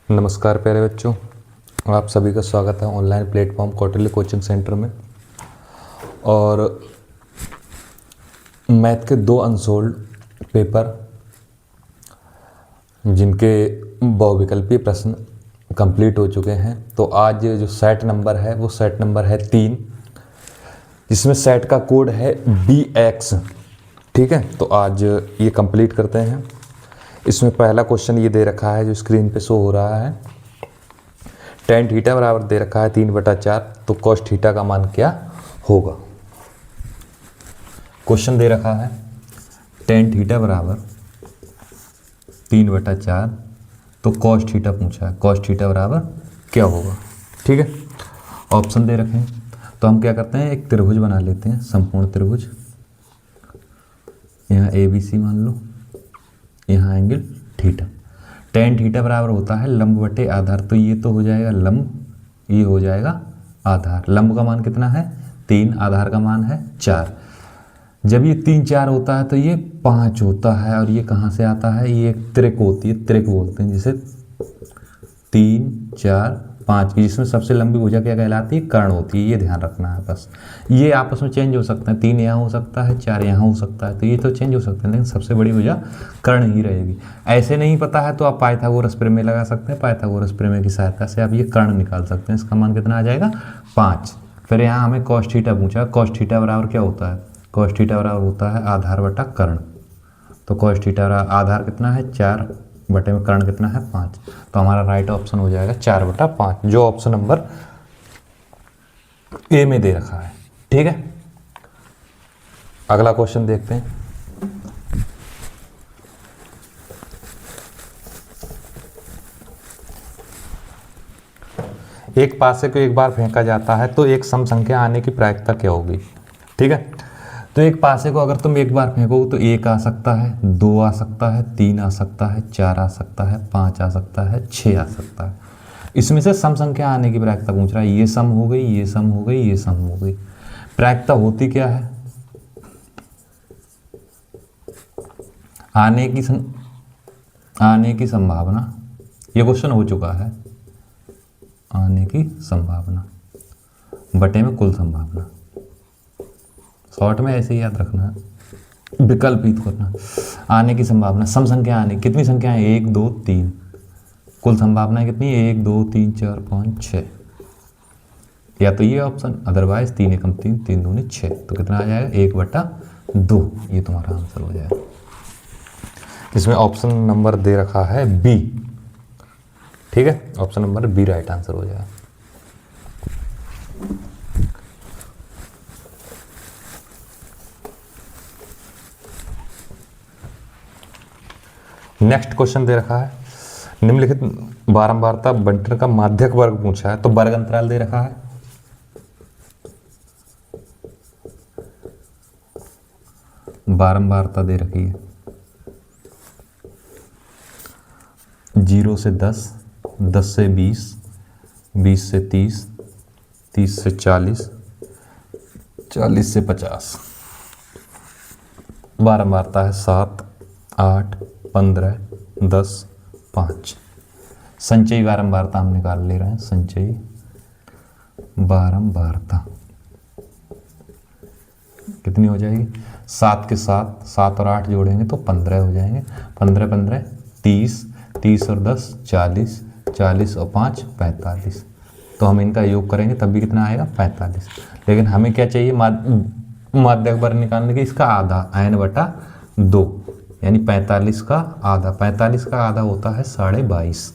नमस्कार प्यारे बच्चों, आप सभी का स्वागत है online platform Kautilya coaching centre में। और मैथ के 2 अनसोल्ड पेपर जिनके बहुविकल्पीय प्रश्न कंप्लीट हो चुके हैं, तो आज जो सेट नंबर है वो सेट नंबर है 3, जिसमें सेट का कोड है BX। ठीक है, तो आज ये कंप्लीट करते हैं। इसमें पहला क्वेश्चन ये दे रखा है जो स्क्रीन पे शो हो रहा है। tan थीटा बराबर दे रखा है 3/4, तो cos थीटा का मान क्या होगा। क्वेश्चन दे रखा है tan थीटा बराबर 3/4, तो cos थीटा पूछा है, cos थीटा बराबर क्या होगा। ठीक है, ऑप्शन दे रखे हैं, तो हम क्या करते हैं, एक त्रिभुज बना लेते हैं, संपूर्ण त्रिभुज। यहाँ ABC मान लो, यहाँ एंगल थीटा। tan थीटा बराबर होता है लंब बटे आधार, तो ये तो हो जाएगा लंब, ये हो जाएगा आधार। लंब का मान कितना है 3, आधार का मान है 4। जब ये 3 4 होता है तो ये 5 होता है, और ये कहाँ से आता है, ये एक त्रिक होती है, त्रिक बोलते हैं जिसे 3 4 5 की, जिसमें सबसे लंबी भुजा क्या कहलाती है, कर्ण होती है। ये ध्यान रखना है बस। ये आपस में चेंज हो सकते हैं, 3 यहाँ हो सकता है, 4 यहाँ हो सकता है, तो ये तो चेंज हो सकते हैं, लेकिन सबसे बड़ी भुजा कर्ण ही रहेगी। ऐसे नहीं पता है तो आप पाइथागोरस प्रमेय लगा सकते हैं। पाइथागोरस प्रमेय की सहायता से आप ये कर्ण निकाल सकते हैं। इसका मान कितना आ जाएगा 5। फिर यहाँ हमें cos थीटा पूछा, cos थीटा बराबर क्या होता है, cos थीटा बराबर होता है आधार बटा कर्ण। तो cos थीटा आधार कितना है 4 बटे में कर्ण कितना है 5, तो हमारा राइट ऑप्शन हो जाएगा 4/5, जो ऑप्शन नंबर ए में दे रखा है। ठीक है, अगला क्वेश्चन देखते हैं। एक पासे को एक बार फेंका जाता है तो एक सम संख्या आने की प्रायिकता क्या होगी। ठीक है, तो एक पासे को अगर तुम एक बार फेंकोगे तो 1 आ सकता है, 2 आ सकता है, 3 आ सकता है, 4 आ सकता है, 5 आ सकता है, 6 आ सकता है। इसमें से सम संख्या आने की प्रायिकता पूछ रहा है। ये सम हो गई, ये सम हो गई, ये सम हो गई। प्रायिकता होती क्या है, आने की संभावना। ये क्वेश्चन हो चुका है, आने की संभावना बटे में कुल संभावना। शॉर्ट में ऐसे ही याद रखना है, विकल्पित करना। आने की संभावना, सम संख्या आने, कितनी संख्या है 1 2 3, कुल संभावना है कितनी 1 2 3 4 5 6। या तो ये ऑप्शन, अदरवाइज 3 एकम 3 3 दूनी 6, तो कितना आ जाएगा 1/2। ये तुम्हारा आंसर हो जाएगा। इसमें ऑप्शन नंबर दे रखा है बी। ठीक है, option number B right answer हो जाएगा। नेक्स्ट क्वेश्चन दे रखा है, निम्नलिखित बारंबारता बंटन का माध्यक वर्ग पूछा है, तो वर्ग अंतराल दे रखा है। बारंबारता दे रखी है 0 से 10, 10 से 20, 20 से 30, 30 से 40, 40 से 50। बारंबारता है 7 8 15 10 5। संचयी बारंबारता हम निकाल ले रहे हैं। संचयी बारंबारता कितनी हो जाएगी, 7 के साथ 7 और 8 जोड़ेंगे तो 15 हो जाएंगे। 15 15 30, 30 और 10 40, 40 और 5 45। तो हम इनका योग करेंगे तब भी कितना आएगा 45। लेकिन हमें क्या चाहिए, माध्यक वर्ग निकालने के, इसका आधा n/2, यानी 45 का आधा। 45 का आधा होता है 22.5,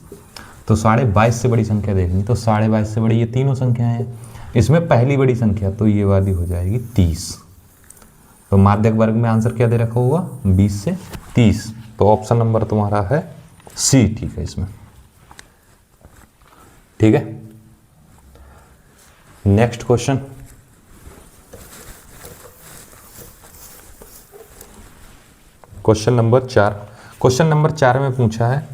तो 22.5 से बड़ी संख्या देखनी, तो 22.5 से बड़ी ये तीनों संख्याएं हैं। इसमें पहली बड़ी संख्या तो ये वाली हो जाएगी 30। तो माध्यक वर्ग में आंसर क्या दे रखा होगा 20 से 30, तो ऑप्शन नंबर तुम्हारा है सी। ठीक है इसमें। ठीक है, next question. Question number 4। Question number 4 में पूछा है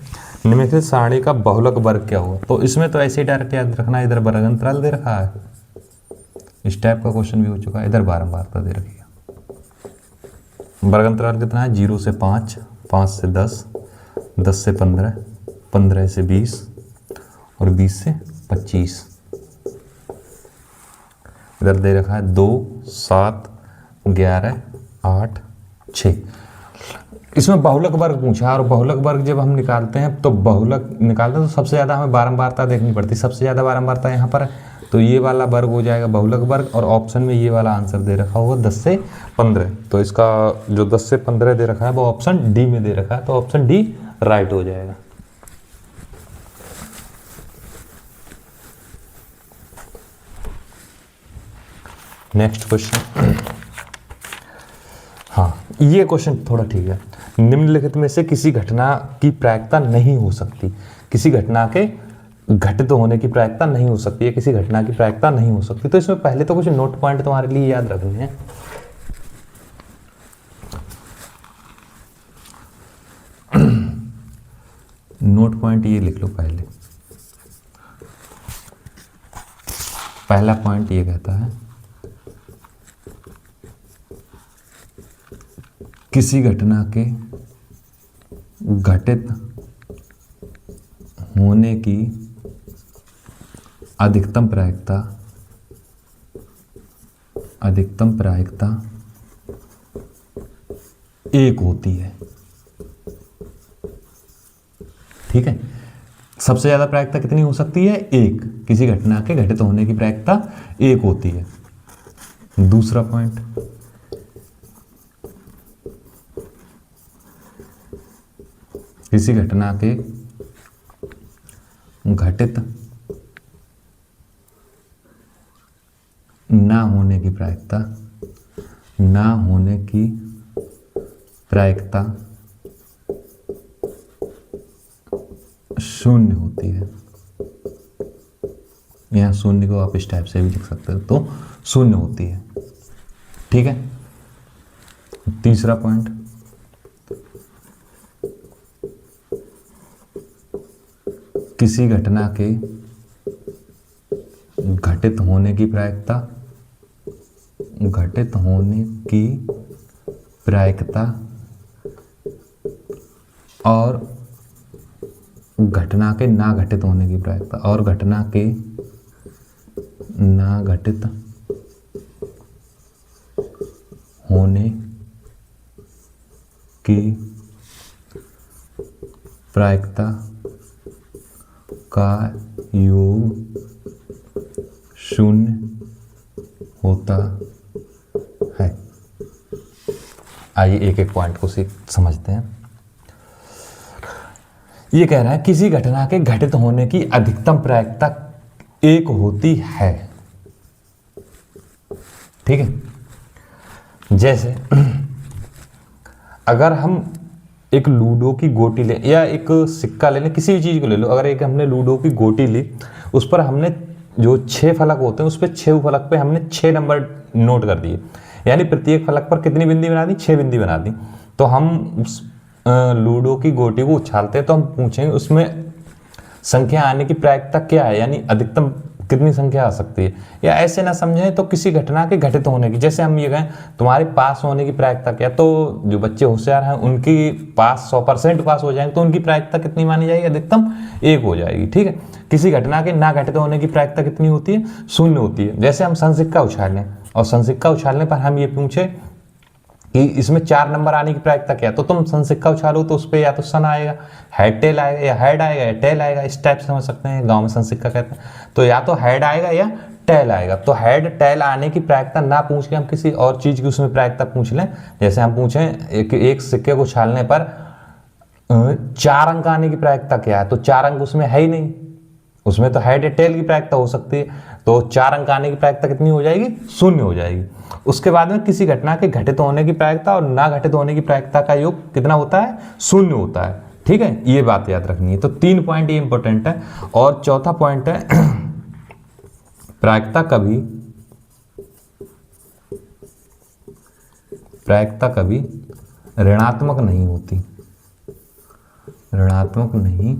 निम्नलिखित सारणी का बहुलक वर्ग क्या होगा। तो इसमें तो ऐसे ही डायरेक्ट याद रखना है, इधर वर्ग अंतराल दे रखा है, इस टाइप का क्वेश्चन भी हो चुका है। इधर बारंबारता दे रखी है। वर्ग अंतराल कितना है 0 से 5, 5 से 10, 10 से 15, 15 से 20, और 20 से 25। इधर दे रखा है 2, 7, 11, 8, 6। इसमें बहुलक वर्ग पूछा, और बहुलक वर्ग जब हम निकालते हैं तो बहुलक निकालते हैं तो सबसे ज़्यादा हमें बारंबारता देखनी पड़ती है। सबसे ज़्यादा बारंबारता यहाँ पर है, तो ये वाला वर्ग हो जाएगा बहुलक वर्ग, और ऑप्शन में ये वाला आंसर दे रखा होगा 10 से 15। तो इसका जो 10 से 15 दे रखा है वो ऑप्शन डी में दे रखा है, तो ऑप्शन डी राइट हो जाएगा। Next question. हाँ, ये क्वेश्चन थोड़ा ठीक है। निम्नलिखित में से किसी घटना की प्रायिकता नहीं हो सकती। किसी घटना के घटित होने की प्रायिकता नहीं हो सकती है, किसी घटना की प्रायिकता नहीं हो सकती। तो इसमें पहले तो कुछ नोट पॉइंट तुम्हारे लिए याद रखने हैं। नोट पॉइंट ये लिख लो पहले। पहला पॉइंट ये कहता है किसी घटना के घटित होने की अधिकतम प्रायिकता 1 होती है। ठीक है, सबसे ज्यादा प्रायिकता कितनी हो सकती है? 1। किसी घटना के घटित होने की प्रायिकता 1 होती है। दूसरा पॉइंट, किसी घटना के घटित ना होने की प्रायिकता 0 होती है। यहाँ 0 को आप इस टाइप से भी लिख सकते हो, तो 0 होती है। ठीक है। तीसरा पॉइंट, किसी घटना के घटित होने की प्रायिकता और घटना के ना घटित होने की प्रायिकता, और घटना के ना घटित होने की प्रायिकता का योग 0 होता है। आइए एक एक पॉइंट को समझते हैं। ये कह रहा है किसी घटना के घटित होने की अधिकतम प्रायिकता 1 होती है। ठीक है। जैसे अगर हम एक लूडो की गोटी ले या एक सिक्का ले लें, किसी भी चीज को ले लो। अगर एक हमने लूडो की गोटी ली, उस पर हमने जो 6 फलक होते हैं उस पर 6 फलक पे हमने 6 नंबर नोट कर दिए, यानी प्रत्येक फलक पर कितनी बिंदी बना दी? 6 बिंदी बना दी। तो हम उस लूडो की गोटी को उछालते हैं तो हम पूछेंगे उसमें संख्या आने की प्रायिकता क्या है, यानी अधिकतम कितनी संख्या आ सकती है। या ऐसे ना समझें तो किसी घटना के घटित होने की, जैसे हम ये कहें तुम्हारे पास होने की प्रायिकता क्या, तो जो बच्चे होशियार हैं उनकी पास 100% पास हो जाएंगे, तो उनकी प्रायिकता कितनी मानी जाएगी? अधिकतम 1 हो जाएगी। ठीक है। किसी घटना के ना घटित होने की प्रायिकता कितनी होती है? 0 होती है। जैसे हम संसिक्का उछालें और संसिक्का उछालने पर हम ये पूछे कि इसमें 4 नंबर आने की प्रायिकता क्या है, तो तुम संसिक्का उछालो तो उस पर या तो सन आएगा, हेड टेल आएगा, या हेड आएगा या टेल आएगा। इस टाइप से समझ सकते हैं, गांव में संसिक्का कहते हैं। तो या तो हेड आएगा या टेल आएगा। तो हेड टेल आने की प्रायिकता ना पूछ के हम किसी और चीज की उसमें प्रायिकता पूछ लें। जैसे हम पूछें एक सिक्के को उछालने पर 4 अंक आने की प्रायिकता क्या है, तो 4 अंक उसमें है ही नहीं, उसमें तो हेड या टेल की प्रायिकता हो सकती है। तो 4 अंक आने की प्रायिकता कितनी हो जाएगी? 0 हो जाएगी। उसके बाद में किसी घटना के घटित होने की प्रायिकता और ना घटित होने की प्रायिकता का योग कितना होता है? 0 होता है। ठीक है, ये बात याद रखनी है। तो 3 पॉइंट ये इंपॉर्टेंट है। और चौथा पॉइंट है प्रायिकता कभी ऋणात्मक नहीं होती, ऋणात्मक नहीं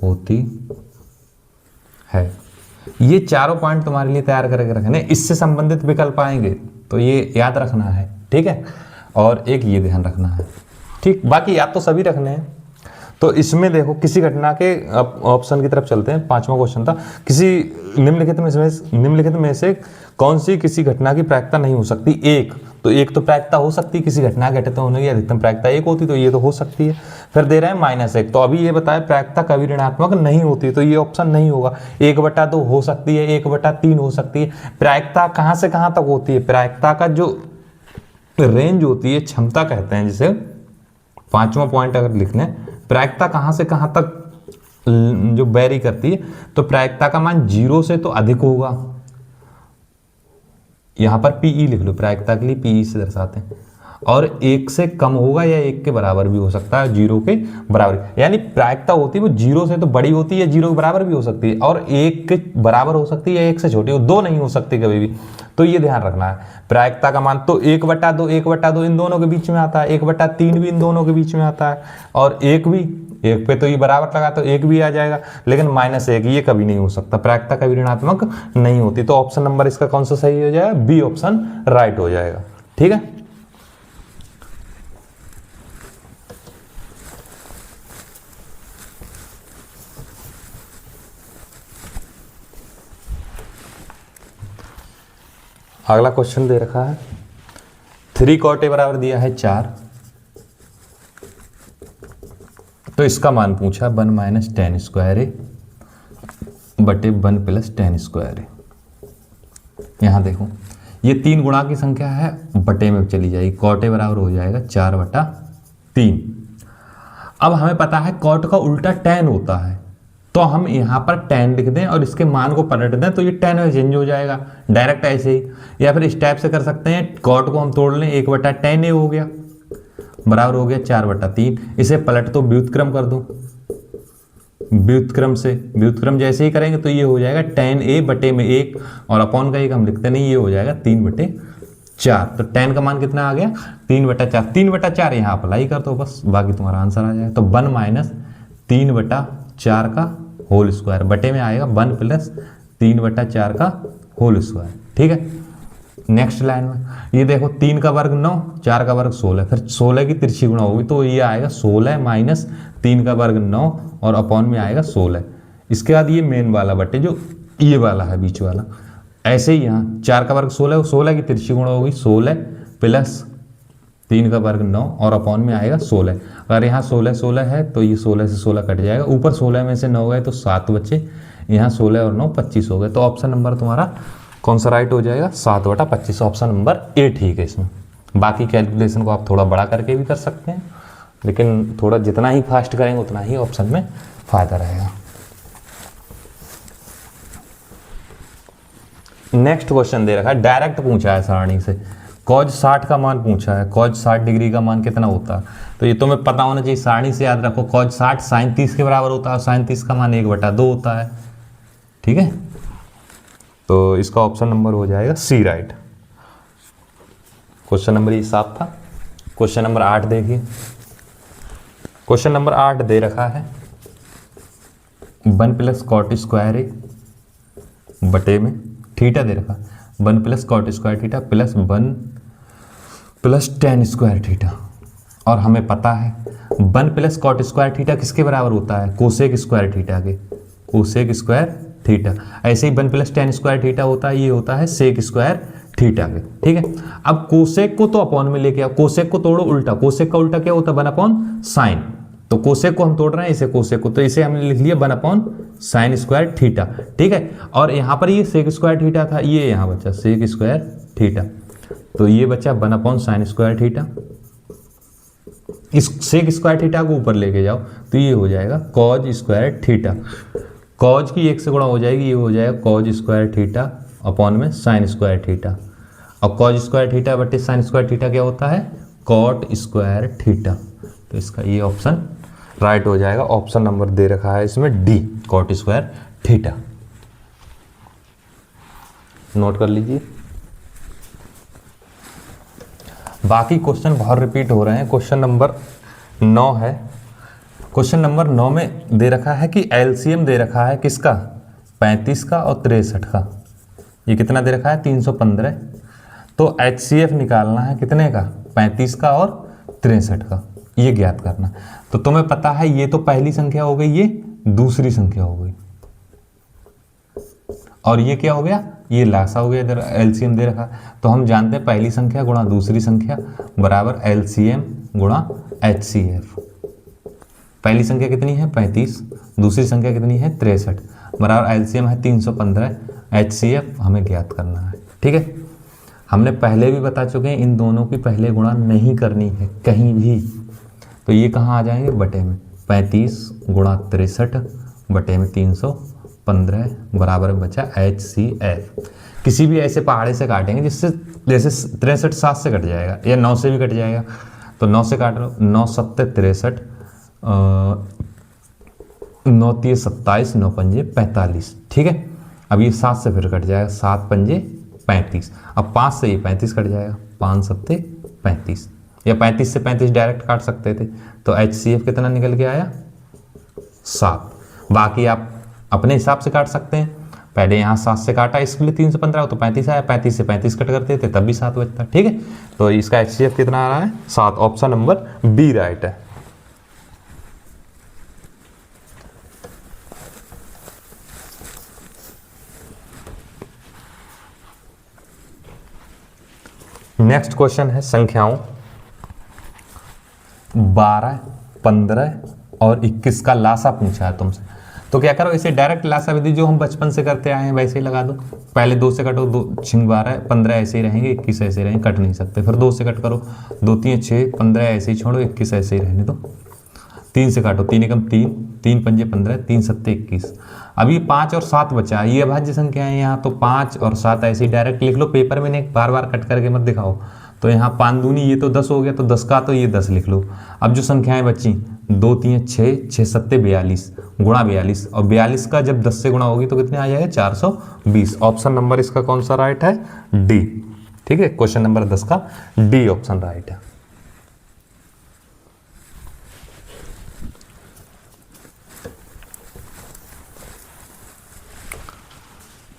होती है। ये चारों पॉइंट तुम्हारे लिए तैयार करके रखने, इससे संबंधित विकल्प आएंगे तो ये याद रखना है। ठीक है। और एक ये ध्यान रखना है। ठीक, बाकी याद तो सभी रखने हैं। तो इसमें देखो किसी घटना के ऑप्शन की तरफ चलते हैं, 5वां क्वेश्चन था, किसी निम्नलिखित में से कौन सी किसी घटना की प्रायिकता नहीं हो सकती? एक, तो एक तो प्रायिकता हो सकती है, किसी घटना के घटित होने की अधिकतम प्रायिकता एक होती, तो ये तो हो सकती है। फिर दे रहे हैं -1, तो अभी ये बताया प्रायिकता कभी ऋणात्मक नहीं होती, तो ये ऑप्शन नहीं होगा। 1/2 हो सकती है, 1/3 हो सकती है। प्रायिकता कहाँ से कहाँ तक होती है? प्रायिकता का जो रेंज होती है, क्षमता कहते हैं जिसे, 5वां पॉइंट अगर लिख लें, प्रायिकता कहाँ से कहाँ तक जो वेरी करती है, तो प्रायिकता का मान 0 से तो अधिक होगा, यहां पर पीई लिख लो, प्रायिकता के लिए पीई से दर्शाते हैं, और 1 से कम होगा या 1 के बराबर भी हो सकता है, 0 के बराबर, यानी प्रायिकता होती है वो 0 से तो बड़ी होती है, 0 के बराबर भी हो सकती है, और 1 के बराबर हो सकती है या 1 से छोटी हो, 2 नहीं हो सकती कभी भी। तो ये ध्यान रखना है। प्रायिकता का मान तो 1/2 1/2 इन दोनों के बीच में आता है, 1/3 भी इन दोनों के बीच में आता है, और 1 भी, 1 पे तो ये बराबर लगा तो 1 भी आ जाएगा, लेकिन -1 ये कभी नहीं हो सकता, प्रायिकता कभी ऋणात्मक नहीं होती। तो ऑप्शन नंबर इसका कौन सा सही हो जाएगा? बी ऑप्शन राइट हो जाएगा। ठीक है, अगला क्वेश्चन दे रखा है 3 cot A बराबर दिया है 4, तो इसका मान पूछा 1 - tan स्क्वायर ए बटे 1 + tan स्क्वायर ए। यहां देखो ये 3 गुणा की संख्या है, बटे में चली जाएगी, cot A बराबर हो जाएगा 4/3। अब हमें पता है cot का उल्टा tan होता है, तो हम यहाँ पर tan लिख दें और इसके मान को पलट दें, तो ये tan में चेंज हो जाएगा डायरेक्ट ऐसे ही। या फिर इस टाइप से कर सकते हैं, cot को हम तोड़ लें, 1/tan A हो गया, बराबर हो गया 4/3। इसे पलट दो, व्युत्क्रम कर दो, व्युत्क्रम से, व्युत्क्रम जैसे ही करेंगे तो ये हो जाएगा tan A बटे में 1, और अपॉन का 1 हम लिखते नहीं, ये हो जाएगा 3/4। तो tan का मान कितना आ गया? 3/4। 3/4 यहाँ अप्लाई कर दो बस, बाकी तुम्हारा आंसर आ जाएगा। तो 1 - 3/4 का होल स्क्वायर, बटे में आएगा 1 + 3/4 का होल स्क्वायर। ठीक है, नेक्स्ट लाइन में ये देखो 3 का वर्ग 9, 4 का वर्ग 16, फिर 16 की तिरछी गुणा होगी, तो ये आएगा 16 - 3 का वर्ग 9, और अपॉन में आएगा 16। इसके बाद ये मेन वाला बटे जो ये वाला है बीच वाला, ऐसे ही यहाँ 4 का वर्ग 16, 16 की तिरछी गुणा होगी 16 + 3 का वर्ग 9, और अपॉन में आएगा 16। अगर यहाँ 16 है तो ये 16 से 16 कट जाएगा, ऊपर 16 में से 9 गए तो 7 बचे, यहाँ 16 और 9 25 हो गए। तो ऑप्शन नंबर तुम्हारा कौन सा राइट हो जाएगा? 7/25, ऑप्शन नंबर ए ठीक है इसमें। बाकी कैलकुलेशन को आप थोड़ा बड़ा करके भी कर सकते हैं, लेकिन थोड़ा जितना ही फास्ट करेंगे उतना ही ऑप्शन में फायदा रहेगा। नेक्स्ट क्वेश्चन दे रखा है, डायरेक्ट पूछा है सारणी से, cos 60 का मान पूछा है, cos 60 डिग्री का मान कितना होता है? तो ये तुम्हें पता होना चाहिए, सारणी से याद रखो, cos 60 sin 30 के बराबर होता है, sin 30 का मान 1/2 होता है। ठीक है, तो इसका ऑप्शन नंबर हो जाएगा सी राइट। क्वेश्चन नंबर ये 7 था। क्वेश्चन नंबर 8 देखिए, क्वेश्चन नंबर 8 दे रखा है 1 + cot स्क्वायर ए बटे में थीटा दे रखा, 1 + cot square theta plus 1 + tan square theta, और हमें पता है 1 + cot स्क्वायर थीटा किसके बराबर होता है? कोसेक स्क्वायर थीटा के, कोसेक स्क्वायर थीटा। ऐसे ही 1 + tan स्क्वायर थीटा होता है, ये होता है सेक स्क्वायर थीटा के। ठीक है, अब कोसेक को तो अपॉन में लेके आओ, कोसेक को तोड़ो उल्टा, कोसेक का उल्टा क्या होता है? 1/sin। तो कोसेक को हम तोड़ रहे हैं, इसे कोसेक को, तो इसे हमने लिख लिया 1/sin स्क्वायर थीटा। ठीक है, और यहाँ पर ये सेक स्क्वायर थीटा था, ये यहाँ बचा सेक स्क्वायर थीटा, तो ये बचा 1/sin स्क्वायर थीटा। इस सेक स्क्वायर थीटा को ऊपर लेके जाओ तो ये हो जाएगा cos स्क्वायर थीटा, cos की 1 से गुणा हो जाएगी, ये हो जाएगा cos स्क्वायर थीटा अपॉन में sin स्क्वायर थीटा, और cos स्क्वायर थीटा बटे sin स्क्वायर थीटा क्या होता है? cot square theta. तो इसका ये ऑप्शन राइट हो जाएगा। ऑप्शन नंबर दे रखा है इसमें D, cot square theta, note कर लीजिए। बाकी क्वेश्चन बहुत रिपीट हो रहे हैं। क्वेश्चन नंबर 9 है, क्वेश्चन नंबर 9 में दे रखा है कि एलसीएम दे रखा है किसका? 35 का और 63 का। ये कितना दे रखा है? 315। तो एचसीएफ निकालना है कितने का? 35 का और 63 का। ये ज्ञात करना। तो तुम्हें पता है ये तो पहली संख्या हो गई, ये दूसरी संख्या हो गई, और ये क्या हो गया, ये लासा हो गया, इधर एलसीएम दे रखा। तो हम जानते हैं पहली संख्या गुणा दूसरी संख्या बराबर एलसीएम गुणा एचसीएफ। पहली संख्या कितनी है 35, दूसरी संख्या कितनी है 63, बराबर एलसीएम है 315, एचसीएफ हमें ज्ञात करना है। ठीक है, हमने पहले भी बता चुके हैं इन दोनों की पहले गुणा नहीं करनी है कहीं भी। तो ये कहाँ आ जाएंगे, बटे में 35 गुणा 63 बटे में 315 बराबर में बचा HCF। किसी भी ऐसे पहाड़े से काटेंगे जिससे, जैसे 63 7 से कट जाएगा या 9 से भी कट जाएगा, तो 9 से काट लो, 9 7 63, 9 3 27, 9 पंजे 45। ठीक है, अब ये 7 से फिर कट जाएगा, 7 पंजे 35, अब 5 से ये 35 कट जाएगा, 5 7 35, या 35 से 35 डायरेक्ट काट सकते थे। तो HCF कितना निकल के आया 7। बाकी आप अपने हिसाब से काट सकते हैं, पहले यहाँ 7 से काटा इसके लिए 315 तो 35 आया, 35 से 35 कट करते थे तब भी 7 बचता। ठीक है, तो इसका HCF कितना आ रहा है 7, ऑप्शन नंबर बी राइट है। नेक्स्ट क्वेश्चन है संख्याओं 12, 15 और 21 का लासा पूछा है तुमसे। तो क्या करो, इसे डायरेक्ट लासा विधि जो हम बचपन से करते आए हैं वैसे ही लगा दो। पहले 2 से कटो, 2 6 12, 15 ऐसे ही रहेंगे, 21 ऐसे ही रहेंगे, कट नहीं सकते। फिर 2 से कट करो, 2 3 6, 15 ऐसे ही छोड़ो, 21 ऐसे ही रहने दो। 3 से काटो, 3 एकम 3, 3 पंजे 15, 3 सत्ते 21। अब ये 5 और 7 बचा, ये अभाज्य संख्या है यहाँ, तो 5 और 7 ऐसे ही डायरेक्ट लिख लो, पेपर में नहीं बार बार कट करके मत दिखाओ। तो यहाँ 5 दूनी ये तो 10 हो गया, तो 10 का तो ये 10 लिख लो। अब जो संख्याएं बची 2 3 6, 6 सत्ते 42 गुणा 42, और 42 का जब 10 से गुणा होगी तो कितने आ जाएगा 420। ऑप्शन नंबर इसका कौन सा राइट है, डी। ठीक है, क्वेश्चन नंबर 10 का डी ऑप्शन राइट है।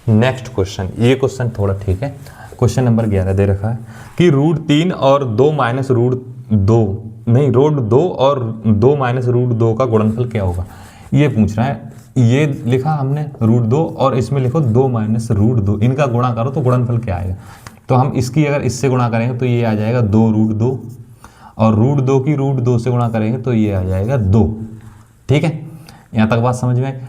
नेक्स्ट क्वेश्चन, ये क्वेश्चन थोड़ा ठीक है। क्वेश्चन नंबर 11 दे रखा है कि √3 और 2 माइनस √2 नहीं, √2 और 2 माइनस √2 का गुणनफल क्या होगा, ये पूछ रहा है। ये लिखा हमने √2 और इसमें लिखो 2 माइनस √2, इनका गुणा करो तो गुणनफल क्या आएगा। तो हम इसकी अगर इससे गुणा करेंगे तो ये आ जाएगा 2√2, और √2 की √2 से गुणा करेंगे तो ये आ जाएगा 2। ठीक है, यहाँ तक बात समझ में आई।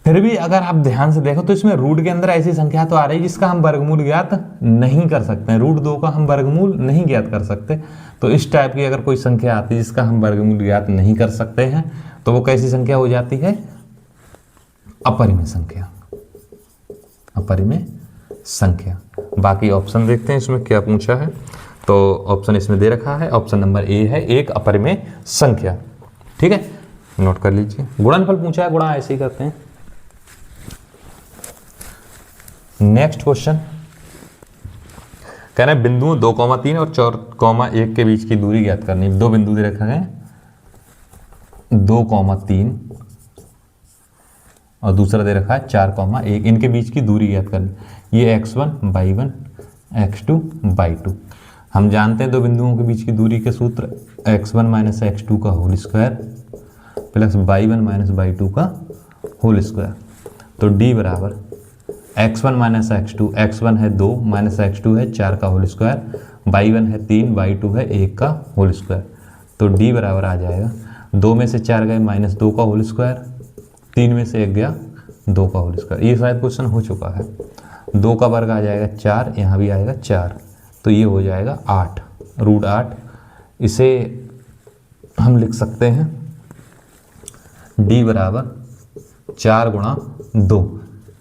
फिर भी अगर आप ध्यान से देखो तो इसमें रूट के अंदर ऐसी संख्या तो आ रही है जिसका हम वर्गमूल ज्ञात नहीं कर सकते हैं, √2 का हम वर्गमूल नहीं ज्ञात कर सकते। तो इस टाइप की अगर कोई संख्या आती है जिसका हम वर्गमूल ज्ञात नहीं कर सकते हैं तो वो कैसी संख्या हो जाती है, अपरिमेय संख्या, अपरिमेय संख्या। बाकी ऑप्शन देखते हैं इसमें क्या पूछा है। तो ऑप्शन इसमें दे रखा है, ऑप्शन नंबर ए है एक अपरिमेय संख्या। ठीक है, नोट कर लीजिए। गुणनफल पूछा है, गुणा ऐसे ही करते हैं। नेक्स्ट क्वेश्चन कह रहे हैं बिंदुओं 2,3 और 4,1 के बीच की दूरी ज्ञात करनी। दो बिंदु दे रखे हैं 2,3 और दूसरा दे रखा है 4,1, इनके बीच की दूरी ज्ञात करनी। ये x1 y1 x2 y2। हम जानते हैं दो बिंदुओं के बीच की दूरी के सूत्र x1 माइनस x2 का whole square plus y1 minus y2 का होल स्क्वायर। तो d बराबर x1 माइनस x2, x1 है 2 माइनस x2 है 4 का होल स्क्वायर, y1 है 3 y2 है 1 का होल स्क्वायर। तो d बराबर आ जाएगा 2 में से 4 गए -2 का होल स्क्वायर, 3 में से 1 गया 2 का होल स्क्वायर। ये शायद क्वेश्चन हो चुका है। 2 का वर्ग आ जाएगा 4, यहाँ भी आएगा 4, तो ये हो जाएगा 8, √8। इसे हम लिख सकते हैं d बराबर 4 गुणा 2।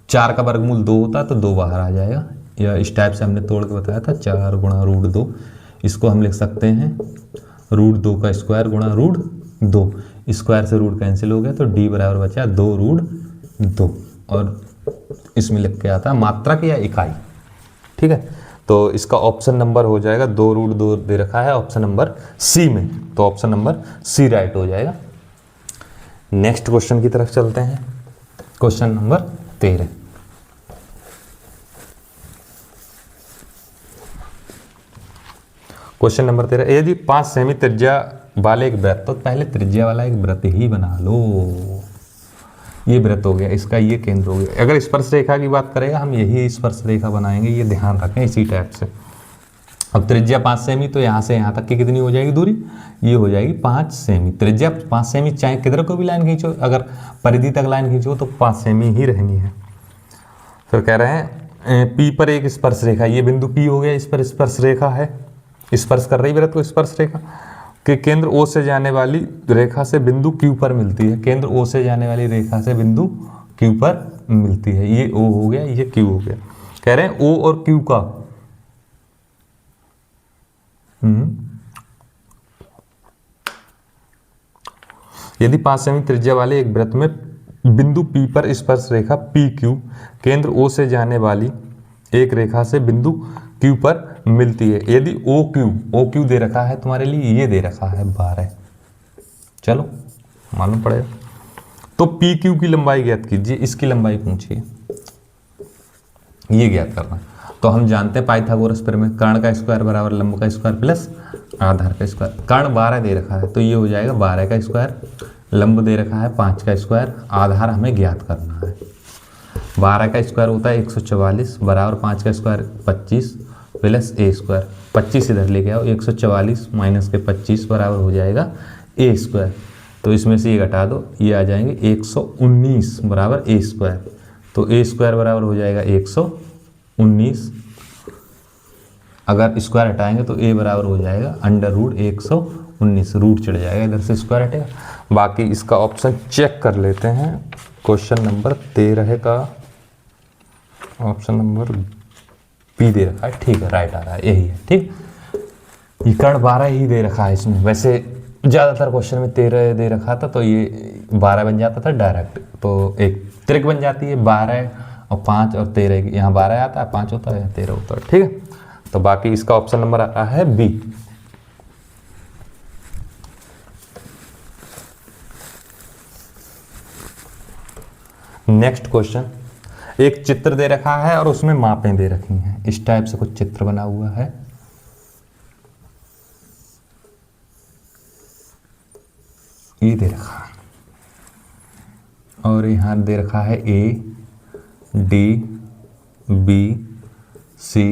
4 का वर्गमूल 2 होता तो 2 बाहर आ जाएगा, या इस टाइप से हमने तोड़ के बताया था 4 गुणा √2। इसको हम लिख सकते हैं √2 का स्क्वायर गुणा √2। स्क्वायर से रूट कैंसिल हो गया तो d बराबर बचा 2√2, और इसमें लिख के आता मात्रक या इकाई। ठीक है, तो इसका ऑप्शन नंबर हो जाएगा 2√2 दे रखा है ऑप्शन नंबर सी में, तो ऑप्शन नंबर सी राइट हो जाएगा। नेक्स्ट क्वेश्चन की तरफ चलते हैं। Question number 13। क्वेश्चन नंबर 13, यदि 5 सेमी त्रिज्या वाले एक वृत्त, तो पहले त्रिज्या वाला एक वृत्त ही बना लो। ये वृत्त हो गया, इसका ये केंद्र हो गया। अगर स्पर्श रेखा की बात करेगा हम यही स्पर्श रेखा बनाएंगे, ये ध्यान रखें इसी टाइप से। अब त्रिज्या 5 सेमी, तो यहाँ से यहाँ तक की कितनी हो जाएगी दूरी, ये हो जाएगी 5 सेमी। त्रिज्या 5 सेमी, चाहे किधर को भी लाइन खींचो, अगर परिधि तक लाइन खींचो तो 5 सेमी ही रहनी है। फिर कह रहे हैं P पर एक स्पर्श रेखा, ये बिंदु P हो गया, इस पर स्पर्श रेखा है, स्पर्श कर रही वृत्त को स्पर्श रेखा के केंद्र O से जाने वाली रेखा से बिंदु Q पर मिलती है। केंद्र O से जाने वाली रेखा से बिंदु Q पर मिलती है। ये O हो गया, ये Q हो गया। कह रहे हैं O और Q का यदि 5 सेमी त्रिज्या वाले एक वृत्त में बिंदु P पर स्पर्श रेखा PQ केंद्र O से जाने वाली एक रेखा से बिंदु Q पर मिलती है। यदि OQ दे रखा है तुम्हारे लिए, ये दे रखा है 12, चलो मालूम पड़ेगा। तो PQ की लंबाई ज्ञात कीजिए, इसकी लंबाई पूछिए, ये ज्ञात करना। तो हम जानते हैं पाइथागोरस प्रमेय, कर्ण का स्क्वायर बराबर लंब का स्क्वायर प्लस आधार का स्क्वायर। कर्ण 12 दे रखा है तो ये हो जाएगा 12 का स्क्वायर, लंब दे रखा है 5 का स्क्वायर, आधार हमें ज्ञात करना है। 12 का स्क्वायर होता है 144 बराबर 5 का स्क्वायर 25 प्लस ए स्क्वायर। 25 इधर लेके आओ, 144 माइनस के 25 बराबर हो जाएगा ए स्क्वायर। तो इसमें से ये घटा दो, ये आ जाएंगे 119 बराबर ए स्क्वायर। तो ए स्क्वायर बराबर हो जाएगा 119, अगर स्क्वायर हटाएंगे तो ए बराबर हो जाएगा अंडर रूट 119, रूट चढ़ जाएगा, इधर से स्क्वायर हटेगा। बाकी इसका ऑप्शन चेक कर लेते हैं। क्वेश्चन नंबर 13 का ऑप्शन नंबर बी दे रखा है, ठीक है, राइट आ रहा है, यही है, ठीक। ये कर्ण 12 ही दे रखा है इसमें, वैसे ज़्यादातर क्वेश्चन में 13 दे रखा था तो ये 12 बन जाता था डायरेक्ट, तो एक त्रिक बन जाती है 12 और 5 और 13 की, यहाँ 12 आता है, 5 होता है, 13 होता है, ठीक है। तो बाकी इसका ऑप्शन नंबर आता है बी। नेक्स्ट क्वेश्चन, एक चित्र दे रखा है और उसमें मापें दे रखी हैं। इस टाइप से कुछ चित्र बना हुआ है, ये दे रखा है और यहां दे रखा है ए डी बी सी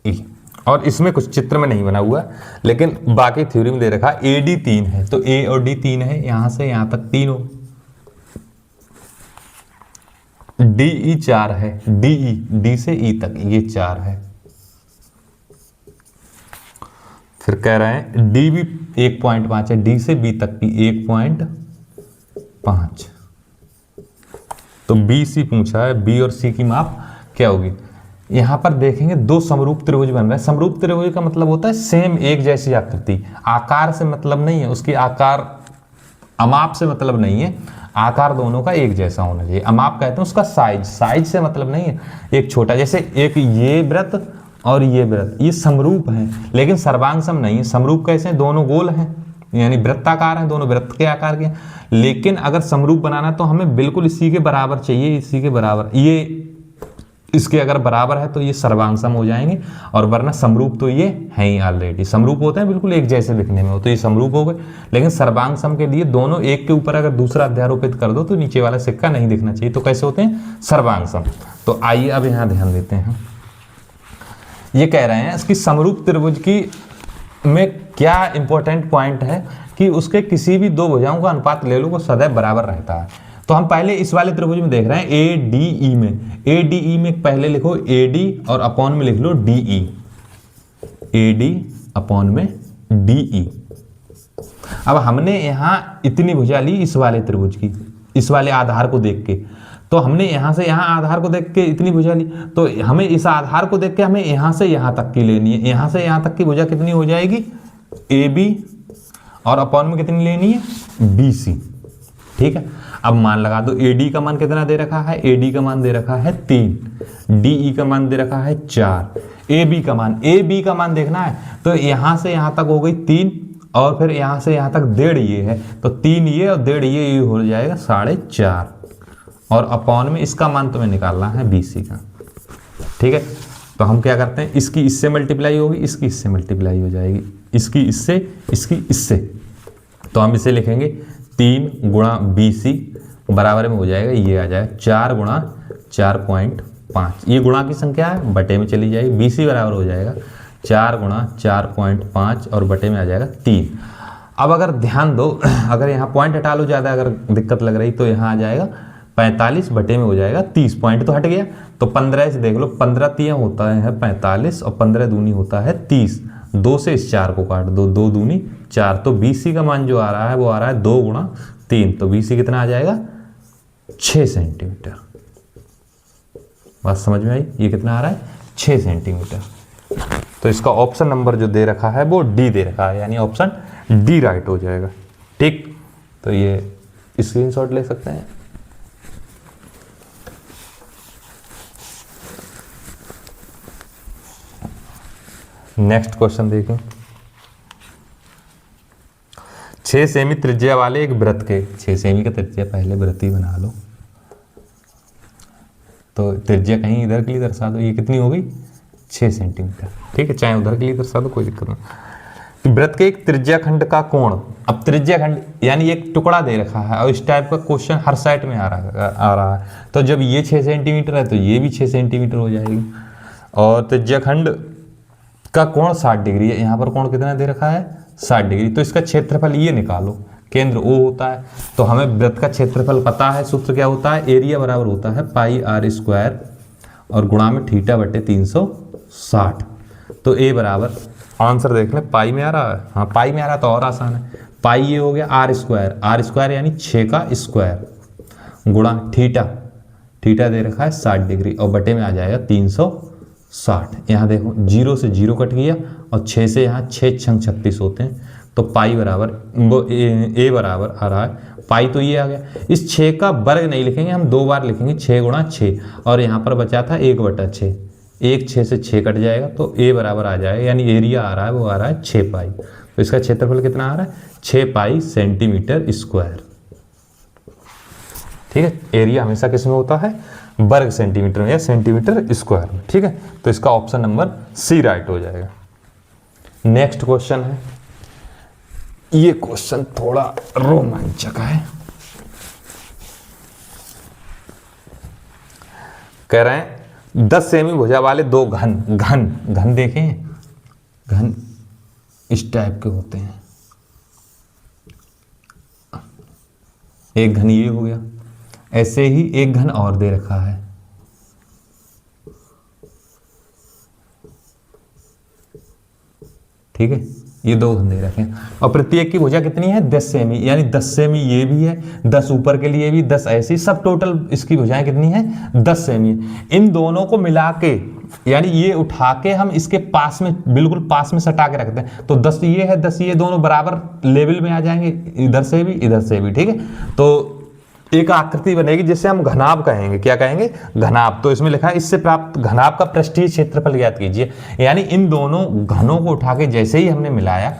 ई, और इसमें कुछ चित्र में नहीं बना हुआ लेकिन बाकी थ्योरी में दे रखा है। ए डी 3 है तो ए और डी 3 है, यहां से यहां तक 3 हो। डी ई 4 है, डी ई डी से ई तक ये 4 है। फिर कह रहे हैं डी भी 1.5 है, डी से बी तक की 1.5। तो बी सी पूछा है, बी और सी की माप क्या होगी। यहां पर देखेंगे दो समरूप त्रिभुज बन रहे हैं। समरूप त्रिभुज का मतलब होता है सेम एक जैसी आकृति, आकार से मतलब नहीं है, उसकी आकार अमाप से मतलब नहीं है, आकार दोनों का एक जैसा होना चाहिए। अमाप कहते हैं उसका साइज, साइज से मतलब नहीं है। एक छोटा, जैसे एक ये वृत्त और ये वृत्त, ये समरूप हैं लेकिन सर्वांग सम नहीं है। समरूप कैसे हैं, दोनों गोल हैं यानी वृत्ताकार हैं, दोनों वृत्त के आकार के, लेकिन अगर समरूप बनाना तो हमें बिल्कुल इसी के बराबर चाहिए, इसी के बराबर। ये इसके अगर बराबर है तो ये सर्वांग सम हो जाएंगे, और वरना समरूप तो ये है ही ऑलरेडी। समरूप होते हैं बिल्कुल एक जैसे दिखने में हो तो ये समरूप हो गए, लेकिन सर्वांग सम के लिए दोनों एक के ऊपर अगर दूसरा अध्यारोपित कर दो तो नीचे वाला सिक्का नहीं दिखना चाहिए, तो कैसे होते हैं, सर्वांग सम। तो आइए अब यहाँ ध्यान देते हैं। ये कह रहे हैं इसकी समरूप त्रिभुज की में क्या इंपॉर्टेंट पॉइंट है कि उसके किसी भी दो भुजाओं का अनुपात ले लो वो सदैव बराबर रहता है। तो हम पहले इस वाले त्रिभुज में देख रहे हैं ए डी ई में, ए डी ई में पहले लिखो ए डी और अपॉन में लिख लो D E, A D upon में डी ई। अब हमने यहां इतनी भुजा ली इस वाले त्रिभुज की, इस वाले आधार को देख के, तो हमने यहां से यहां आधार को देख के इतनी भुजा ली, तो हमें इस आधार को देख के हमें यहां से यहां तक की लेनी है। यहां से यहां तक की भुजा कितनी हो जाएगी, ए बी, और अपॉन में कितनी लेनी है, बी सी, ठीक है। अब मान लगा दो, ए डी का मान कितना दे रखा है, ए डी का मान दे रखा है 3, डी ई का मान दे रखा है 4, ए बी का मान, ए बी का मान देखना है तो यहां से यहां तक हो गई 3, और फिर यहां से यहां तक 1.5 ये है, तो 3 ये और 1.5 ये हो जाएगा 4.5, और अपॉन में इसका मान तुम्हें निकालना है बी सी का, ठीक है। तो हम क्या करते हैं, इसकी इससे मल्टीप्लाई होगी, इसकी इससे मल्टीप्लाई हो जाएगी, इसकी इससे, इसकी इससे, तो हम इसे लिखेंगे 3 गुणा BC बराबर में हो जाएगा, ये आ जाएगा 4 गुणा 4.5। ये गुणा की संख्या है, बटे में चली जाएगी। BC बराबर हो जाएगा 4 गुणा 4.5 और बटे में आ जाएगा 3। अब अगर ध्यान दो, अगर यहाँ पॉइंट हटा लो ज़्यादा अगर दिक्कत लग रही तो यहाँ आ जाएगा 45 बटे में हो जाएगा 30। पॉइंट तो हट गया, तो 15 से देख लो, 15 तियां होता है 45 और 15 दूनी होता है 30। 2 से इस 4 को काट दो, 2 दूनी 4। तो BC का मान जो आ रहा है वो आ रहा है 2 गुणा 3। तो BC कितना आ जाएगा 6 सेंटीमीटर। बात समझ में आई? ये कितना आ रहा है 6 सेंटीमीटर। तो इसका ऑप्शन नंबर जो दे रखा है वो D दे रखा है, यानी ऑप्शन D राइट हो जाएगा। ठीक, तो ये स्क्रीनशॉट ले सकते हैं। नेक्स्ट क्वेश्चन देखें। 6 सेमी त्रिज्या वाले एक वृत्त के, 6 सेमी का त्रिज्या, पहले वृत्त ही बना लो, तो त्रिज्या कहीं इधर के लिए दर्शा दो। ये कितनी हो गई 6 सेंटीमीटर। ठीक है, चाहे उधर के लिए दर्शा दो, कोई दिक्कत नहीं। वृत्त के एक त्रिज्या खंड का कोण, अब त्रिज्या खंड यानी एक टुकड़ा दे रखा है और इस टाइप का क्वेश्चन हर साइड में आ रहा है। तो जब ये 6 सेंटीमीटर है तो ये भी 6 सेंटीमीटर हो जाएगी। और त्रिज्या खंड का कोण 60 डिग्री है। यहाँ पर कोण कितना दे रखा है 60 डिग्री। तो इसका क्षेत्रफल ये निकालो, केंद्र O होता है, तो हमें वृत्त का क्षेत्रफल पता है। सूत्र क्या होता है, एरिया बराबर होता है पाई r स्क्वायर और गुणा में थीटा बटे 360। तो A बराबर, आंसर देख लें, पाई में आ रहा है, हाँ पाई में आ रहा है तो और आसान है। पाई ये हो गया r स्क्वायर यानी 6 का स्क्वायर गुणा थीटा, थीटा दे रखा है 60 डिग्री और बटे में आ जाएगा 360। यहाँ देखो 0 से 0 कट गया और 6 से यहाँ 6 छंग 36 होते हैं। तो पाई बराबर वो A बराबर आ रहा है, पाई तो ये आ गया। इस 6 का वर्ग नहीं लिखेंगे, हम 2 बार लिखेंगे, 6 गुणा 6 और यहाँ पर बचा था 1/6। 1 6 से 6 कट जाएगा तो A बराबर आ जाएगा, यानी एरिया आ रहा है वो आ रहा है 6 पाई। तो इसका क्षेत्रफल कितना आ रहा है 6 पाई सेंटीमीटर स्क्वायर। ठीक है, एरिया हमेशा किस में होता है, वर्ग सेंटीमीटर में या सेंटीमीटर स्क्वायर में। ठीक है, तो इसका ऑप्शन नंबर C राइट हो जाएगा। नेक्स्ट क्वेश्चन है, ये क्वेश्चन थोड़ा रोमांचक है। कह रहे हैं 10 सेमी भुजा वाले 2 घन देखें, घन इस टाइप के होते हैं। एक घन ये हो गया, ऐसे ही एक घन और दे रखा है। ठीक है, ये 2 घन दे रखे हैं और प्रत्येक की भुजा कितनी है 10 सेमी, यानी 10 सेमी ये भी है, 10 ऊपर के लिए भी 10 ऐसी, सब टोटल इसकी भुजाएं कितनी है 10 सेमी। इन दोनों को मिला के, यानी ये उठा के हम इसके पास में, बिल्कुल पास में सटा के रखते हैं, तो 10 ये है 10 ये, दोनों बराबर लेवल में आ जाएंगे, इधर से भी इधर से भी। ठीक है, तो एक आकृति बनेगी जिसे हम घनाभ कहेंगे। क्या कहेंगे, घनाभ। तो इसमें लिखा है इससे प्राप्त घनाभ का पृष्ठीय क्षेत्रफल ज्ञात कीजिए। यानी इन दोनों घनों को उठा के जैसे ही हमने मिलाया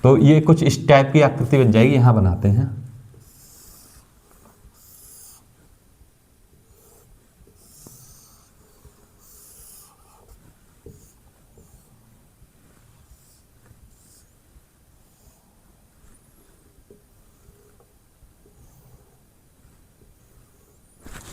तो ये कुछ इस टाइप की आकृति बन जाएगी। यहां बनाते हैं,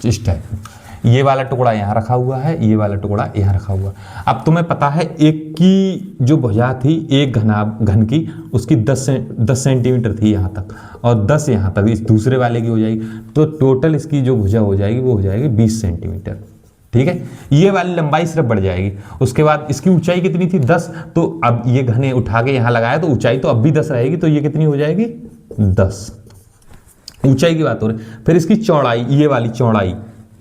इस टाइप। ये वाला टुकड़ा यहाँ रखा हुआ है, ये वाला टुकड़ा यहाँ रखा हुआ है। अब तुम्हें पता है एक की जो भुजा थी, एक घन की, उसकी 10 सेंटीमीटर थी यहाँ तक और 10 यहाँ तक, इस दूसरे वाले की हो जाएगी। तो टोटल इसकी जो भुजा हो जाएगी वो हो जाएगी 20 सेंटीमीटर। ठीक है, ये वाली लंबाई सिर्फ बढ़ जाएगी। उसके बाद इसकी ऊंचाई कितनी थी 10, तो अब ये घने उठा के यहाँ लगाया तो ऊंचाई तो अब भी 10 रहेगी, तो ये कितनी हो जाएगी 10। ऊंचाई की बात हो रही है। फिर इसकी चौड़ाई, ये वाली चौड़ाई,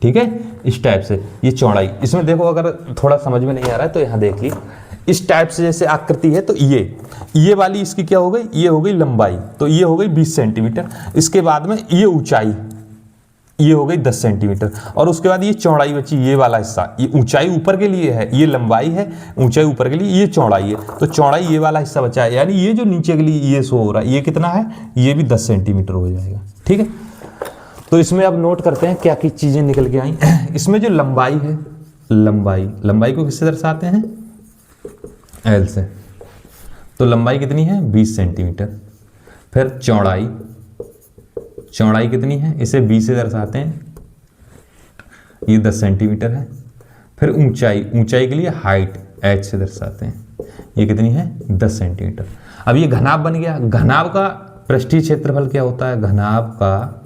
ठीक है, इस टाइप से ये चौड़ाई। इसमें देखो अगर थोड़ा समझ में नहीं आ रहा है तो यहाँ देखिए, इस टाइप से जैसे आकृति है तो ये वाली इसकी क्या हो गई, ये हो गई लंबाई, तो ये हो गई 20 सेंटीमीटर। इसके बाद में ये ऊंचाई, ये हो गई 10 सेंटीमीटर और उसके बाद ये चौड़ाई बची, ये वाला हिस्सा। ये ऊंचाई ऊपर के लिए है, ये लंबाई है, ऊंचाई ऊपर के लिए, ये चौड़ाई है। तो चौड़ाई ये वाला हिस्सा बचा है, यानी ये जो नीचे के लिए ये शो हो रहा है, ये कितना है, ये भी 10 सेंटीमीटर हो जाएगा। ठीक है, तो इसमें अब नोट करते हैं क्या क्या चीजें निकल के आई। इसमें जो लंबाई है, लंबाई को किससे दर्शाते हैं, L से। तो लंबाई कितनी है 20 सेंटीमीटर। फिर चौड़ाई, चौड़ाई कितनी है, इसे b से दर्शाते हैं, ये 10 सेंटीमीटर है। फिर ऊंचाई, ऊंचाई के लिए हाइट h से दर्शाते हैं, ये कितनी है 10 सेंटीमीटर। अब ये घनाभ बन गया। घनाभ का पृष्ठीय क्षेत्रफल क्या होता है, घनाभ का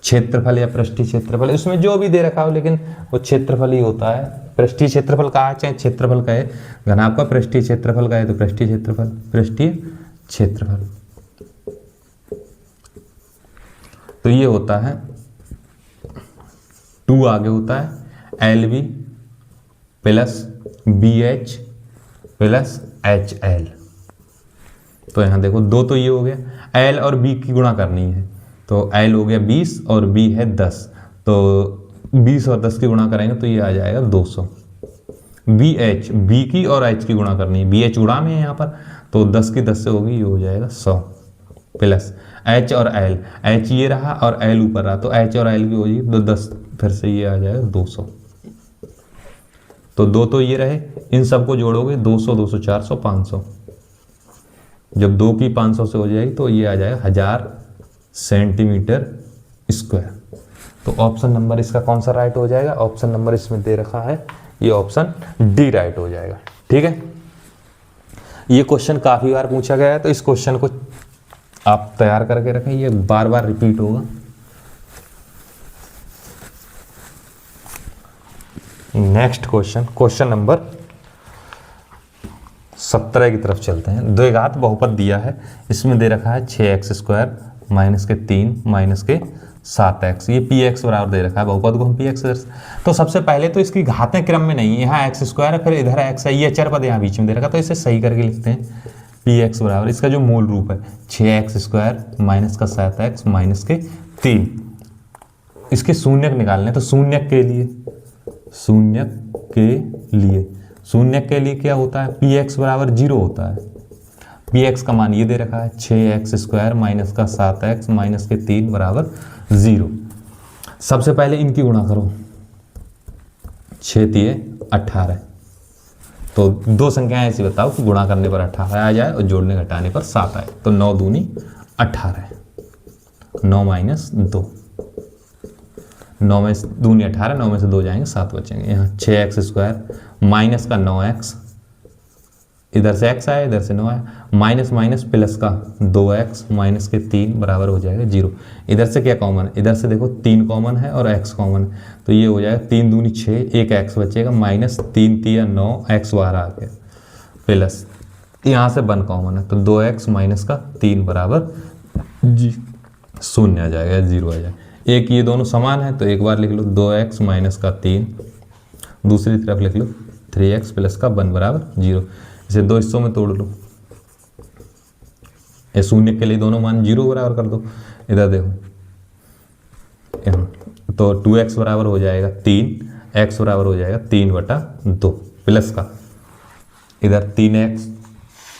क्षेत्रफल या पृष्ठीय क्षेत्रफल, इसमें जो भी दे रखा हो लेकिन वो क्षेत्रफल ही होता है। पृष्ठीय क्षेत्रफल का है चाहे क्षेत्रफल का है, घनाभ का पृष्ठीय क्षेत्रफल का है तो पृष्ठीय क्षेत्रफल, पृष्ठीय क्षेत्रफल। तो ये होता है 2 आगे होता है LB plus BH plus HL। तो यहाँ देखो 2 तो ये हो गया, L और B की गुणा करनी है तो L हो गया 20 और B है 10, तो 20 और 10 की गुणा करेंगे तो ये आ जाएगा 200। BH, B की और H की गुणा करनी है, BH गुणा में है यहाँ पर, तो 10 की 10 से होगी, ये हो जाएगा 100 प्लस H और L, H ये रहा और L ऊपर रहा, तो H और L की होगी तो 10, फिर से ये आ जाएगा 200। तो 2 तो ये रहे, इन सबको जोड़ोगे 200, 200, 400, 500। जब 2 की 500 से हो जाएगी तो ये आ जाएगा 1000 सेंटीमीटर स्क्वायर। तो ऑप्शन नंबर इसका कौन सा राइट हो जाएगा, ऑप्शन नंबर इसमें दे रखा है, ये ऑप्शन डी राइट हो जाएगा। ठीक है, ये क्वेश्चन काफी बार पूछा गया है तो इस क्वेश्चन को आप तैयार करके रखें, ये बार बार रिपीट होगा। नेक्स्ट क्वेश्चन, क्वेश्चन नंबर 17 की तरफ चलते हैं। द्विघात बहुपद दिया है, इसमें दे रखा है 6x² माइनस के 3 माइनस के 7x, ये px बराबर दे रखा है, बहुपद को हम px। तो सबसे पहले तो इसकी घातें क्रम में नहीं है, यहाँ x² है फिर इधर x है, ये चर पद यहाँ बीच में दे रखा, तो इसे सही करके लिखते हैं px बराबर, इसका जो मूल रूप है 6x² माइनस का 7x माइनस के 3। इसके शून्यक निकालने, तो शून्यक के लिए, शून्यक के लिए क्या होता है, px बराबर 0 होता है। px का मान ये दे रखा है 6x² माइनस का 7x माइनस के 3 बराबर 0। सबसे पहले इनकी गुणा करो, 6 तिये 18, तो 2 संख्याएं ऐसी बताओ कि गुणा करने पर 18 आ जाए और जोड़ने घटाने पर 7 आए, तो 9 दूनी 18, 9 माइनस 2, 9 में दूनी 18, 9 में से 2 जाएंगे 7 बचेंगे। यहाँ 6x² माइनस का 9x, इधर से x आया इधर से 9 आया, माइनस माइनस प्लस का 2x माइनस के 3 बराबर हो जाएगा 0। इधर से क्या कॉमन है, इधर से देखो 3 कॉमन है और x कॉमन है, तो ये हो जाएगा 3 दूनी 6, एक x बचेगा, माइनस 3 तिया 9, x बाहर आ गया, प्लस यहाँ से 1 कॉमन है, तो 2x माइनस का 3 बराबर 0 आ जाएगा, 0 आ जाएगा। एक ये दोनों समान है तो एक बार लिख लो 2x माइनस का 3, दूसरी तरफ लिख लो 3x प्लस का 1 बराबर 0। इसे 2 हिस्सों में तोड़ लो, ये शून्य के लिए दोनों मान 0 बराबर कर दो। इधर देखो यहाँ तो 2x बराबर हो जाएगा 3, x बराबर हो जाएगा 3/2 प्लस का इधर 3x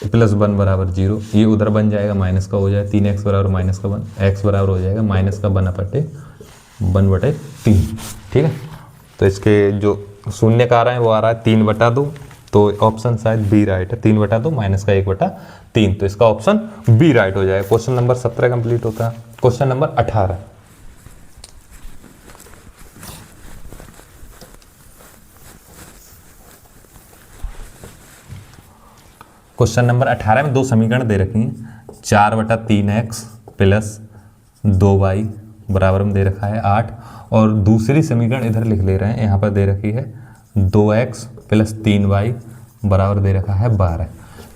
प्लस 1 बराबर 0, ये उधर बन जाएगा माइनस का हो जाएगा 3x बराबर माइनस का 1, x बराबर हो जाएगा माइनस का 1/3। ठीक है, तो इसके जो शून्य का आ रहा है वो आ रहा है 3/2, तो ऑप्शन शायद बी राइट है, 3/2 माइनस का 1/3, तो इसका ऑप्शन बी राइट हो जाएगा। क्वेश्चन नंबर 17 कंप्लीट होता है। क्वेश्चन नंबर 18, क्वेश्चन नंबर 18 में 2 समीकरण दे रखी हैं, 4/3x प्लस 2y बराबर में दे रखा है 8, और दूसरी समीकरण इधर लिख ले रहे हैं, यहाँ पर दे रखी है 2x प्लस 3y बराबर दे रखा है 12।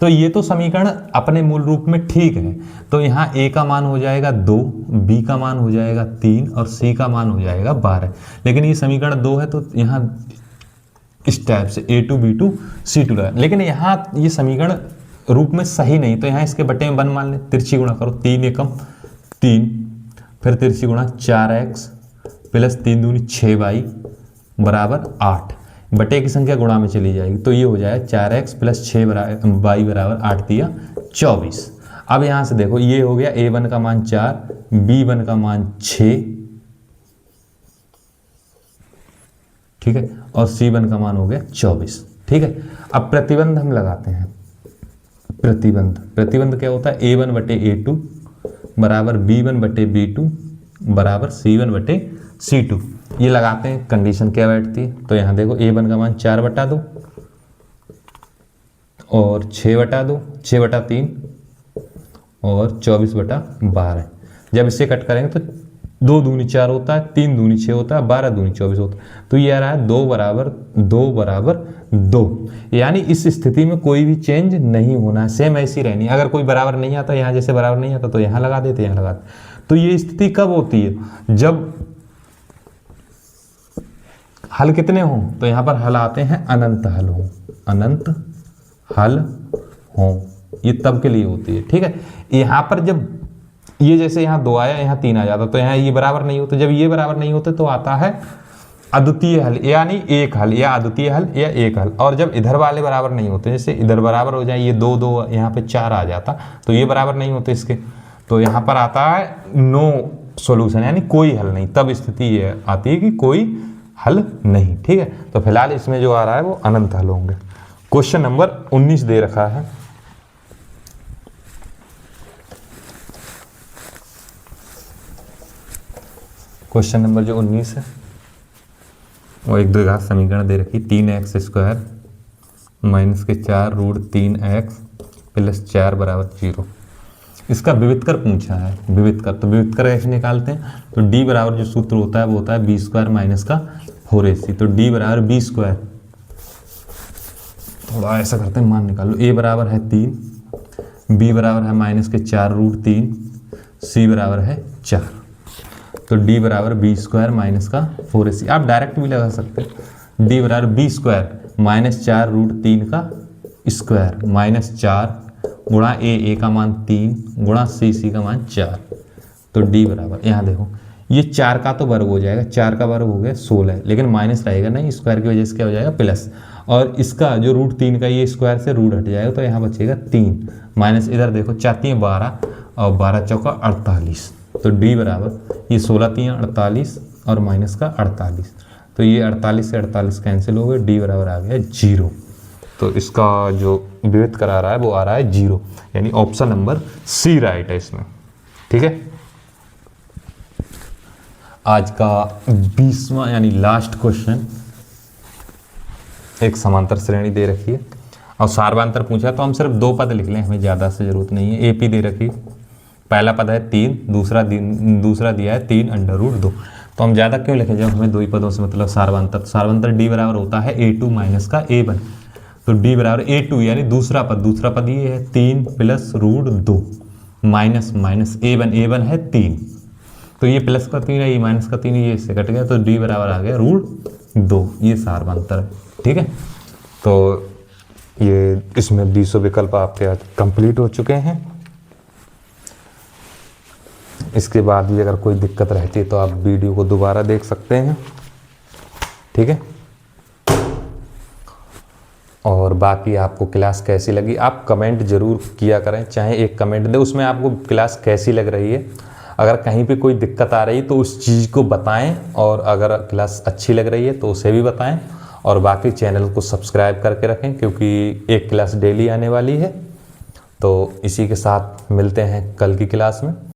तो ये तो समीकरण अपने मूल रूप में ठीक है, तो यहाँ a का मान हो जाएगा 2, b का मान हो जाएगा 3 और c का मान हो जाएगा 12। लेकिन ये समीकरण 2 है तो यहाँ इस टाइप से a2 b2 c2 लगा, लेकिन यहाँ ये समीकरण रूप में सही नहीं, तो यहाँ इसके बटे में 1 मान लें, तिरछी गुणा करो, 3 एकम 3, फिर तिरछी गुणा 4x प्लस 3 दूनी 6y बराबर 8, बटे की संख्या गुणा में चली जाएगी, तो ये हो जाएगा 4x प्लस 6y बराबर 8 दिया 24। अब यहाँ से देखो ये हो गया a1 का मान 4, b1 का मान 6, ठीक है, और c1 का मान हो गया 24। ठीक है, अब प्रतिबंध हम लगाते हैं, प्रतिबंध। प्रतिबंध क्या होता है, A1 बटे A2 बराबर B1 बटे B2 बराबर C1 बटे C2। ये लगाते हैं, कंडीशन क्या बैठती है, तो यहाँ देखो A1 का मान 4/2 और 6/2, 6/3 और 24/12। जब इससे कट करेंगे तो 2 दूनी 4 होता है, 3 दूनी 6 होता है, 12 दूनी 24 होता है। तो ये आ रहा है 2 बराबर 2, यानी इस स्थिति में कोई भी चेंज नहीं होना है, सेम ऐसी रहनी है। अगर कोई बराबर नहीं आता, यहाँ जैसे बराबर नहीं आता तो यहाँ लगा देते, यहाँ लगा देते। तो ये स्थिति कब होती है, जब हल कितने हों, तो यहाँ पर हल आते हैं अनंत हल हों, अनंत हल हों, ये तब के लिए होती है। ठीक है, यहाँ पर जब ये जैसे यहाँ 2 आया, यहाँ 3 आ जाता, तो यहाँ ये बराबर नहीं होते। जब ये बराबर नहीं होते तो आता है अद्वितीय हल, यानी एक हल, या अद्वितीय हल या एक हल। और जब इधर वाले बराबर नहीं होते, जैसे इधर बराबर हो जाए, ये 2 2 यहाँ पे 4 आ जाता, तो ये बराबर नहीं होते इसके, तो यहाँ पर आता है नो सॉल्यूशन, यानी कोई हल नहीं। तब स्थिति ये आती है कि कोई हल नहीं। ठीक है, तो फिलहाल इसमें जो आ रहा है वो अनंत हल होंगे। क्वेश्चन नंबर 19 दे रखा है, क्वेश्चन नंबर जो 19 है वो एक द्विघात समीकरण दे रखी, 3x² माइनस के 4 रूट 3x प्लस 4 बराबर 0। इसका विविधकर पूछा है, विविधकर। तो विविधकर कैसे निकालते हैं, तो d बराबर जो सूत्र होता है वो होता है b² माइनस का 4ac। तो d बराबर b², थोड़ा ऐसा करते हैं, मान निकालो। a बराबर है 3, b बराबर है माइनस के 4 रूट 3, c बराबर है 4। तो d बराबर b² माइनस का 4ac। आप डायरेक्ट भी लगा सकते हैं, d बराबर b² माइनस 4 रूट 3 का स्क्वायर माइनस 4 गुणा a का मान 3 गुणा c का मान 4। तो d बराबर, यहाँ देखो ये 4 का तो वर्ग हो जाएगा, 4 का वर्ग हो गया 16, लेकिन माइनस रहेगा नहीं, स्क्वायर की वजह से क्या हो जाएगा प्लस। और इसका जो रूट 3 का, ये स्क्वायर से रूट हट जाएगा, तो यहाँ बचेगा 3 माइनस, इधर देखो 4 3 12 और 12 चौका 48। तो d बराबर ये 16 3 48 और माइनस का 48, तो ये 48 से 48 कैंसिल हो गए, d बराबर आ गया 0। तो इसका जो विविध करा रहा है वो आ रहा है 0, यानी ऑप्शन नंबर सी राइट है इसमें। ठीक है, आज का 20वां यानी लास्ट क्वेश्चन, एक समांतर श्रेणी दे रखी है और सार्वंतर पूछा, तो हम सिर्फ 2 पद लिख लें, हमें ज़्यादा से जरूरत नहीं है। AP दे रखी, पहला पद है 3, दूसरा दिया है 3√2। तो हम ज़्यादा क्यों लिखें जब हमें 2 ही पदों से मतलब सार्वंतर। तो सार्वंतर d बराबर होता है A2 माइनस का A1। तो d बराबर A2 यानी दूसरा पद ये है 3 plus root 2 minus minus A1 है 3, तो ये प्लस का 3 है, ये माइनस का 3 है, ये इससे कट गया, तो d बराबर आ गया रूट 2। ये सार्वंतर है। ठीक है, तो ये इसमें 20 विकल्प आपके आज कंप्लीट हो चुके हैं। इसके बाद भी अगर कोई दिक्कत रहती है तो आप वीडियो को दोबारा देख सकते हैं। ठीक है, और बाकी आपको क्लास कैसी लगी आप कमेंट जरूर किया करें, चाहे एक कमेंट दे, उसमें आपको क्लास कैसी लग रही है। अगर कहीं पे कोई दिक्कत आ रही है तो उस चीज़ को बताएं, और अगर क्लास अच्छी लग रही है तो उसे भी बताएं। और बाकी चैनल को सब्सक्राइब करके रखें, क्योंकि एक क्लास डेली आने वाली है। तो इसी के साथ मिलते हैं कल की क्लास में।